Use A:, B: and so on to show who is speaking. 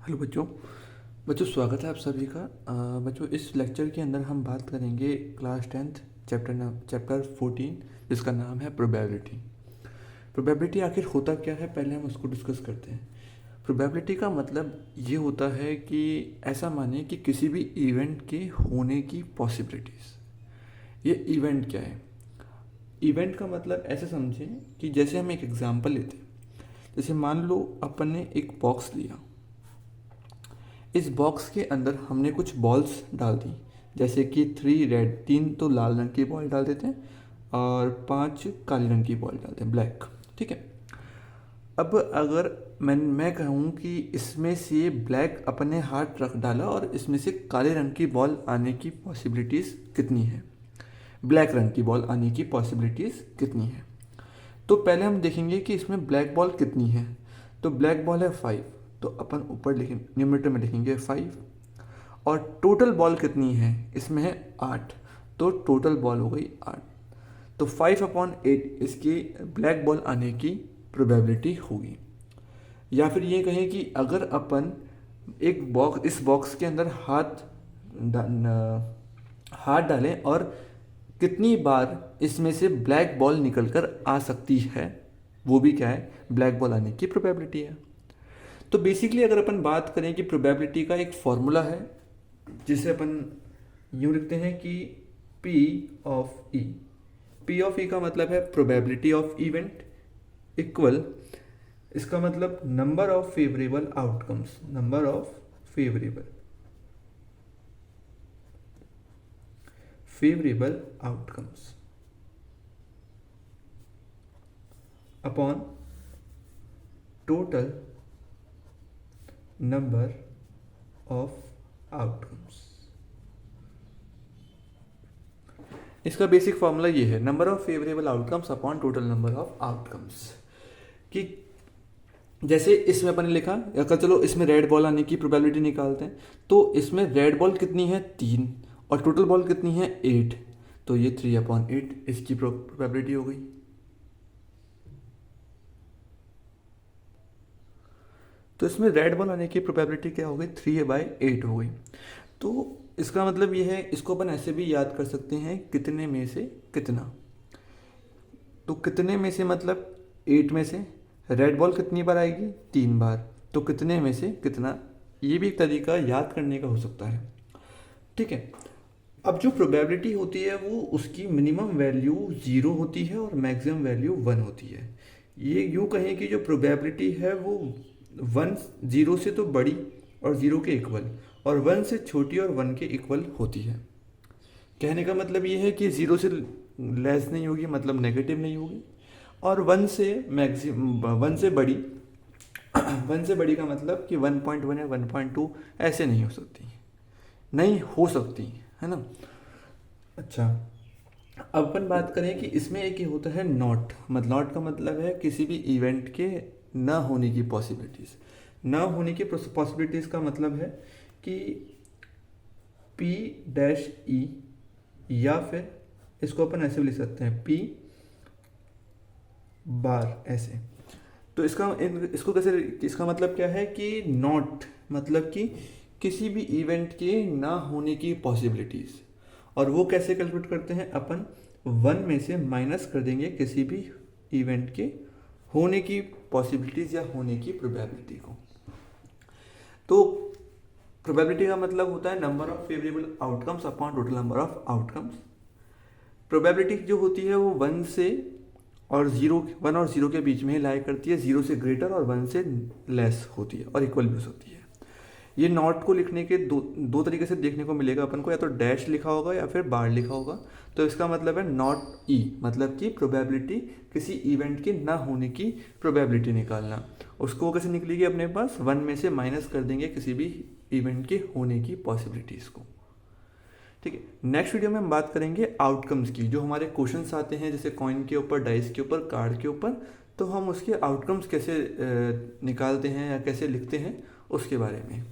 A: Hello बच्चों। स्वागत है आप सभी का। बच्चों, इस लेक्चर के अंदर हम बात करेंगे क्लास 10th चैप्टर 14, जिसका नाम है प्रोबेबिलिटी। प्रोबेबिलिटी आखिर होता क्या है, पहले हम उसको डिस्कस करते हैं। प्रोबेबिलिटी का मतलब ये होता है कि ऐसा माने कि किसी भी इवेंट के होने की पॉसिबिलिटीज़। ये इवेंट क्या है? इवेंट का मतलब ऐसे समझें कि जैसे हम एक एग्जांपल लेते हैं। जैसे मान लो अपन ने एक बॉक्स लिया। इस बॉक्स के अंदर हमने कुछ बॉल्स डाल दी, जैसे कि 3 रेड, 3 तो लाल रंग की बॉल डाल देते हैं और 5 काले रंग की बॉल डालते हैं, ब्लैक। ठीक है। अब अगर मैं कहूँ कि इसमें से ब्लैक अपने हाथ रख डाला और इसमें से काले रंग की बॉल आने की पॉसिबिलिटीज़ कितनी है, ब्लैक रंग की बॉल आने की पॉसिबिलिटीज़ कितनी है। तो पहले हम देखेंगे कि इसमें ब्लैक बॉल कितनी है। तो ब्लैक बॉल है 5, तो अपन ऊपर लिखेंगे, न्यूमरेटर में लिखेंगे 5। और टोटल बॉल कितनी है, इसमें है 8, तो टोटल बॉल हो गई 8। तो 5/8 इसकी ब्लैक बॉल आने की प्रोबेबिलिटी होगी। या फिर ये कहें कि अगर अपन एक बॉक्स, इस बॉक्स के अंदर हाथ डालें और कितनी बार इसमें से ब्लैक बॉल निकल कर आ सकती है, वो भी क्या है, ब्लैक बॉल आने की प्रोबेबिलिटी है। तो बेसिकली अगर अपन बात करें कि प्रोबेबिलिटी का एक फॉर्मूला है, जिसे अपन यूँ लिखते हैं कि P of E। P of E का मतलब है प्रोबेबिलिटी ऑफ इवेंट इक्वल, इसका मतलब number of favourable outcomes, number of favourable outcomes upon total number of outcomes. इसका बेसिक फॉर्मूला ये है, number of favourable outcomes upon total number of outcomes. कि जैसे इसमें अपन ने लिखा, अगर चलो इसमें रेड बॉल आने की प्रोबेबिलिटी निकालते हैं, तो इसमें रेड बॉल कितनी है 3 और टोटल बॉल कितनी है 8, तो ये 3/8 इसकी प्रोबेबिलिटी हो गई। तो इसमें रेड बॉल आने की प्रोबेबिलिटी क्या हो गई, 3/8 हो गई। तो इसका मतलब ये है, इसको अपन ऐसे भी याद कर सकते हैं, कितने में से कितना। तो कितने में से मतलब 8 में से रेड बॉल कितनी बार आएगी, 3 बार, तो कितने में से कितना, ये भी एक तरीका याद करने का हो सकता है। ठीक है। अब जो प्रोबेबिलिटी होती है वो उसकी मिनिमम वैल्यू 0 होती है और मैक्सिमम वैल्यू 1 होती है। ये यूँ कहें कि जो प्रोबेबिलिटी है वो 1 0 से तो बड़ी और 0 के इक्वल, और 1 से छोटी और 1 के इक्वल होती है। कहने का मतलब ये है कि 0 से लेस नहीं होगी, मतलब नेगेटिव नहीं होगी, और 1 से मैक्सिमम 1 से बड़ी 1 से बड़ी का मतलब कि 1.1 या 1.2 ऐसे नहीं हो सकती, नहीं हो सकती, है ना। अच्छा, अब अपन बात करें कि इसमें एक ये होता है नॉट, मतलब नॉट का मतलब है किसी भी इवेंट के ना होने की पॉसिबिलिटीज़। ना होने की पॉसिबिलिटीज़ का मतलब है कि P-E, या फिर इसको अपन ऐसे भी लिख सकते हैं P बार ऐसे। तो इसको कैसे, इसका मतलब क्या है कि नॉट मतलब कि किसी भी इवेंट के ना होने की पॉसिबिलिटीज़। और वो कैसे कैलकुलेट करते हैं, अपन 1 में से माइनस कर देंगे किसी भी इवेंट के होने की पॉसिबिलिटीज़ या होने की प्रोबेबिलिटी को। तो प्रोबेबिलिटी का मतलब होता है number of favourable outcomes upon total number of outcomes. Probability जो होती है वो 1 और 0 के बीच में ही लाई करती है, 0 से ग्रेटर और 1 से लेस होती है और इक्वल भी हो सकती है। ये नॉट को लिखने के दो तरीके से देखने को मिलेगा अपन को, या तो डैश लिखा होगा या फिर बार लिखा होगा। तो इसका मतलब है नॉट ई, मतलब कि प्रोबेबिलिटी, किसी इवेंट के ना होने की प्रोबेबिलिटी निकालना। उसको कैसे निकलेगी अपने पास, 1 में से माइनस कर देंगे किसी भी इवेंट के होने की पॉसिबिलिटीज़ को। ठीक है। नेक्स्ट वीडियो में हम बात करेंगे आउटकम्स की। जो हमारे क्वेश्चंस आते हैं जैसे कॉइन के ऊपर, डाइस के ऊपर, कार्ड के ऊपर, तो हम उसके आउटकम्स कैसे निकालते हैं या कैसे लिखते हैं उसके बारे में।